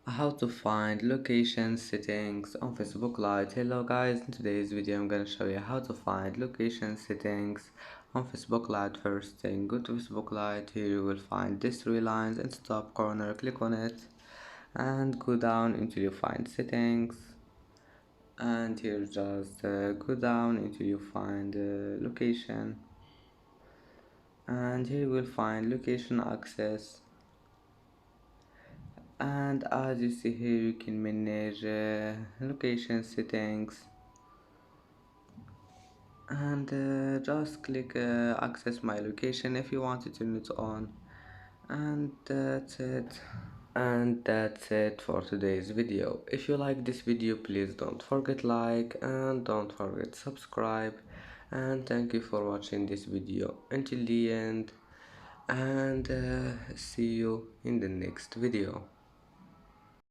How to find location settings on Facebook Lite. Hello guys, in today's video I'm gonna show you how to find location settings on Facebook Lite. First thing, go to Facebook Lite. Here you will find these three lines in the top corner. Click on it and go down until you find settings, and here just go down until you find location, and here you will find location access. And as you see here, you can manage location settings, and just click access my location if you want to turn it on. And that's it for today's video. If you like this video, please don't forget like and don't forget subscribe, and thank you for watching this video until the end, and see you in the next video.